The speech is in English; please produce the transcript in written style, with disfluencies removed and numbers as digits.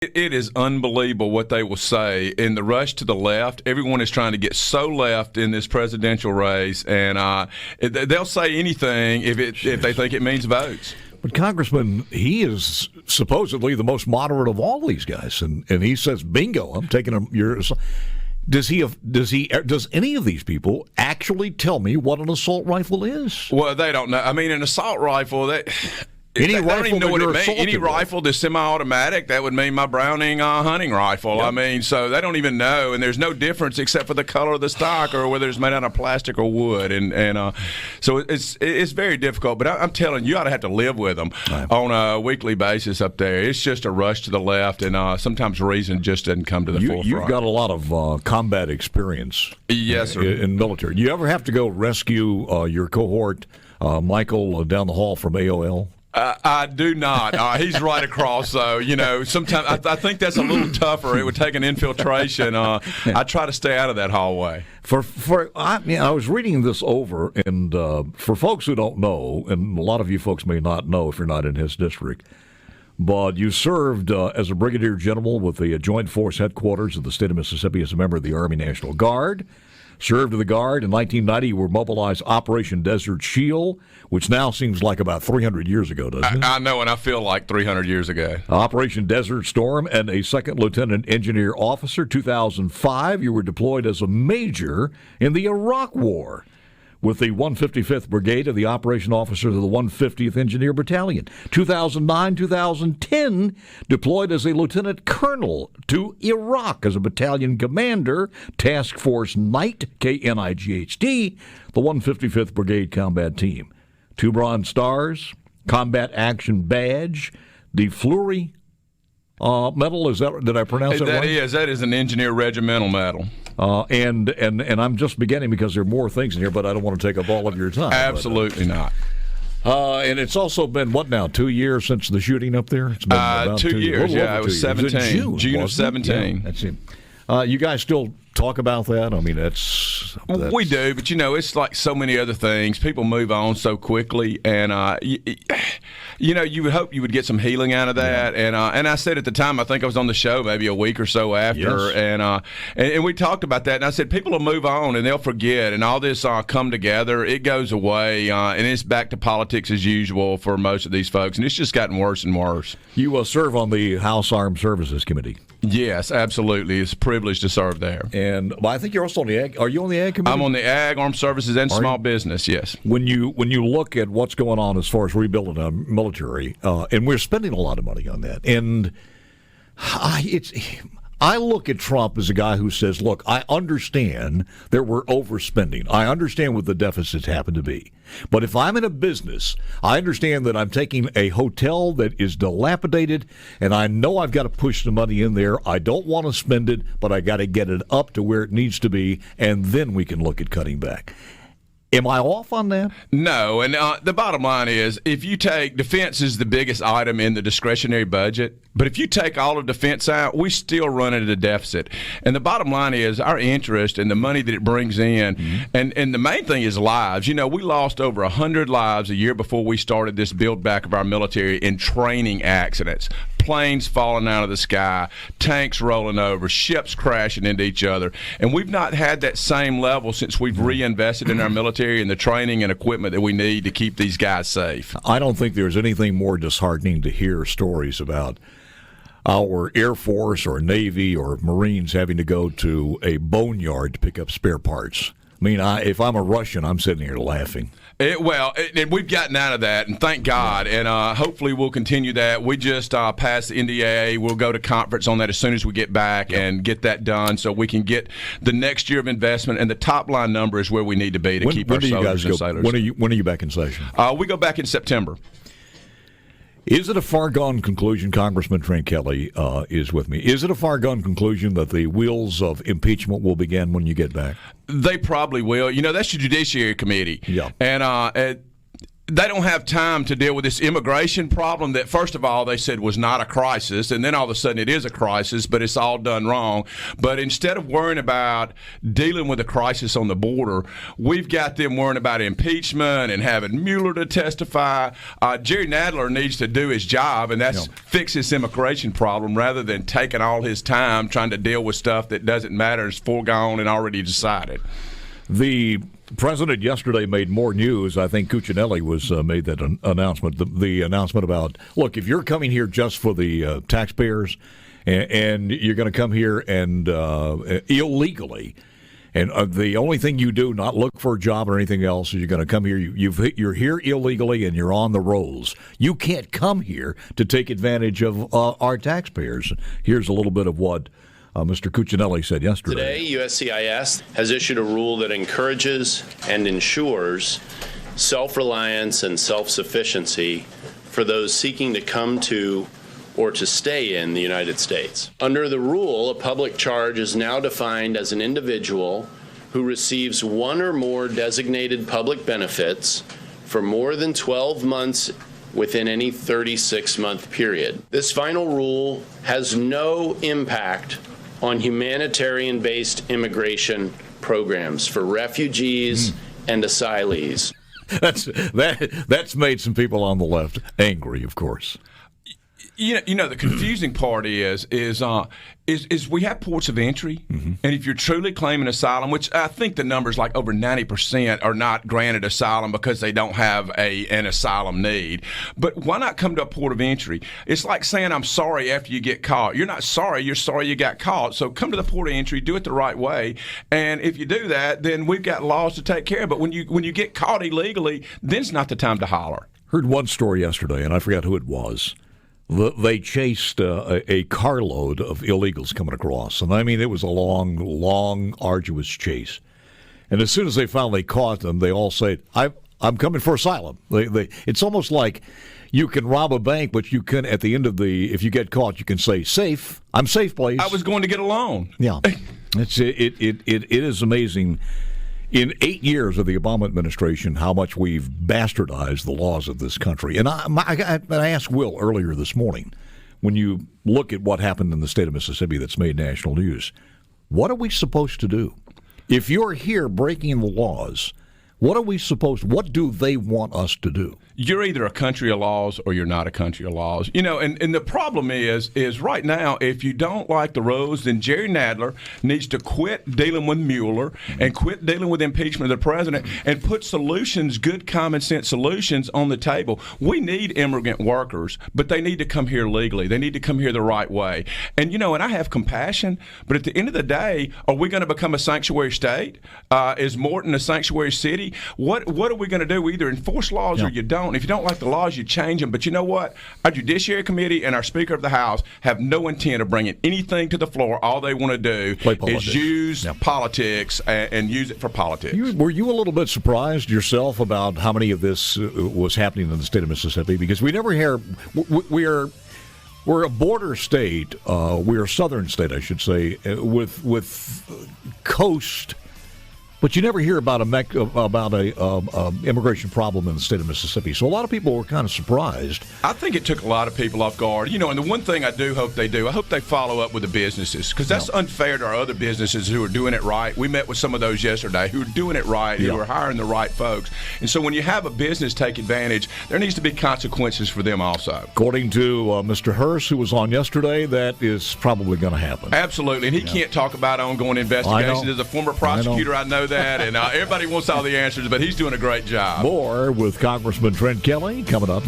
It is unbelievable what they will say in the rush to the left. Everyone is trying to get so left in this presidential race, and they'll say anything if they think it means votes. But Congressman, he is supposedly the most moderate of all these guys, and he says, "Bingo, I'm taking him." Does any of these people actually tell me what an assault rifle is? Well, they don't know. I mean, an assault rifle, Any I don't even know what it means. Any with. rifle that's semi-automatic, that would mean my Browning hunting rifle. Yep. I mean, so they don't even know, and there's no difference except for the color of the stock or whether it's made out of plastic or wood, and so it's very difficult. But I'm telling you, ought to have to live with them on a weekly basis up there. It's just a rush to the left, and sometimes reason just doesn't come to the forefront. You've got a lot of combat experience. Yes, sir. In military. Do you ever have to go rescue your cohort, Michael, down the hall from AOL? I do not. He's right across, though. Sometimes I think that's a little tougher. It would take an infiltration. I try to stay out of that hallway. I was reading this over, and for folks who don't know, and a lot of you folks may not know if you're not in his district, but you served as a brigadier general with the Joint Force Headquarters of the state of Mississippi as a member of the Army National Guard. Served in the Guard. In 1990, you were mobilized Operation Desert Shield, which now seems like about 300 years ago, doesn't it? I know, and I feel like 300 years ago. Operation Desert Storm, and a second lieutenant engineer officer. 2005, you were deployed as a major in the Iraq War with the 155th Brigade of the Operation Officers of the 150th Engineer Battalion. 2009-2010, deployed as a lieutenant colonel to Iraq as a battalion commander, Task Force Knight, KNIGHT, the 155th Brigade Combat Team. 2 Bronze Stars, Combat Action Badge, the Fleury medal. Did I pronounce that right? That is an engineer regimental medal. And I'm just beginning because there are more things in here, but I don't want to take up all of your time. Absolutely not. And it's also been, 2 years since the shooting up there? It's been about 2 years, yeah. It was 17. June of 17. Yeah, that's it. You guys still talk about that? I mean, that's... We do, but, it's like so many other things. People move on so quickly, and, you would hope you would get some healing out of that. Yeah. And I said at the time, I think I was on the show maybe a week or so after, yes. And we talked about that, and I said people will move on, and they'll forget, and all this come together. It goes away, and it's back to politics as usual for most of these folks, and it's just gotten worse and worse. You serve on the House Armed Services Committee. Yes, absolutely. It's a privilege to serve there. And I think you're also on the Ag. Are you on the Ag Committee? I'm on the Ag, Armed Services, and Small Business, yes. When you look at what's going on as far as rebuilding our military, and we're spending a lot of money on that, and I look at Trump as a guy who says, look, I understand that we're overspending. I understand what the deficits happen to be. But if I'm in a business, I understand that I'm taking a hotel that is dilapidated, and I know I've got to push the money in there. I don't want to spend it, but I got to get it up to where it needs to be, and then we can look at cutting back. Am I off on that? No, and the bottom line is, if you take defense is the biggest item in the discretionary budget, but if you take all of defense out, we still run at a deficit. And the bottom line is our interest and the money that it brings in, and the main thing is lives. We lost over 100 lives a year before we started this build back of our military in training accidents. Planes falling out of the sky, tanks rolling over, ships crashing into each other. And we've not had that same level since we've reinvested in our military and the training and equipment that we need to keep these guys safe. I don't think there's anything more disheartening to hear stories about our Air Force or Navy or Marines having to go to a boneyard to pick up spare parts. I mean, if I'm a Russian, I'm sitting here laughing. And we've gotten out of that, and thank God, and hopefully we'll continue that. We just passed the NDAA. We'll go to conference on that as soon as we get back and get that done so we can get the next year of investment, and the top-line number is where we need to be to keep our soldiers and sailors. When are you back in session? We go back in September. Is it a far-gone conclusion, Congressman Trent Kelly is with me, is it a far-gone conclusion that the wheels of impeachment will begin when you get back? They probably will. That's the Judiciary Committee. Yeah. And they don't have time to deal with this immigration problem that, first of all, they said was not a crisis, and then all of a sudden it is a crisis, but it's all done wrong. But instead of worrying about dealing with a crisis on the border, we've got them worrying about impeachment and having Mueller to testify. Jerry Nadler needs to do his job, and that's fix this immigration problem rather than taking all his time trying to deal with stuff that doesn't matter, is foregone and already decided. The president yesterday made more news. I think Cuccinelli made that announcement. The announcement about, look, if you're coming here just for the taxpayers and you're going to come here and illegally, and the only thing you do, not look for a job or anything else, is you're going to come here. You're here illegally and you're on the rolls. You can't come here to take advantage of our taxpayers. Here's a little bit of what Mr. Cuccinelli said yesterday. Today, USCIS has issued a rule that encourages and ensures self-reliance and self-sufficiency for those seeking to come to or to stay in the United States. Under the rule, a public charge is now defined as an individual who receives one or more designated public benefits for more than 12 months within any 36-month period. This final rule has no impact on humanitarian-based immigration programs for refugees and asylees. That's made some people on the left angry, of course. You know, the confusing part is we have ports of entry, and if you're truly claiming asylum, which I think the number is like over 90% are not granted asylum because they don't have an asylum need. But why not come to a port of entry? It's like saying I'm sorry after you get caught. You're not sorry. You're sorry you got caught. So come to the port of entry, do it the right way, and if you do that, then we've got laws to take care of. But when you get caught illegally, then it's not the time to holler. Heard one story yesterday, and I forgot who it was. They chased a carload of illegals coming across. And I mean, it was a long, arduous chase. And as soon as they finally caught them, they all said, I'm coming for asylum. It's almost like you can rob a bank, but you can, at the end of if you get caught, you can say, safe. I'm safe, please. I was going to get a loan. Yeah. It is amazing. In 8 years of the Obama administration, how much we've bastardized the laws of this country. And I asked Will earlier this morning, when you look at what happened in the state of Mississippi that's made national news, what are we supposed to do? If you're here breaking the laws, what do they want us to do? You're either a country of laws or you're not a country of laws. You know, and the problem is right now, if you don't like the rules, then Jerry Nadler needs to quit dealing with Mueller and quit dealing with impeachment of the president and put solutions, good common sense solutions on the table. We need immigrant workers, but they need to come here legally. They need to come here the right way. And, you know, and I have compassion, but at the end of the day, are we going to become a sanctuary state? Is Morton a sanctuary city? What are we going to do? We either enforce laws or you don't. If you don't like the laws, you change them. But you know what? Our Judiciary Committee and our Speaker of the House have no intent of bringing anything to the floor. All they want to do is use politics and use it for politics. Were you a little bit surprised yourself about how many of this was happening in the state of Mississippi? Because we never hear we're a border state. We're a southern state, I should say, with coast. But you never hear about a immigration problem in the state of Mississippi. So a lot of people were kind of surprised. I think it took a lot of people off guard. You know, and the one thing I do hope they do, I hope they follow up with the businesses, because that's unfair to our other businesses who are doing it right. We met with some of those yesterday who are doing it right, who are hiring the right folks. And so when you have a business take advantage, there needs to be consequences for them also. According to Mr. Hurst, who was on yesterday, that is probably going to happen. Absolutely. And he can't talk about ongoing investigations. As a former prosecutor, I know that, and everybody wants all the answers, but he's doing a great job. More with Congressman Trent Kelly coming up.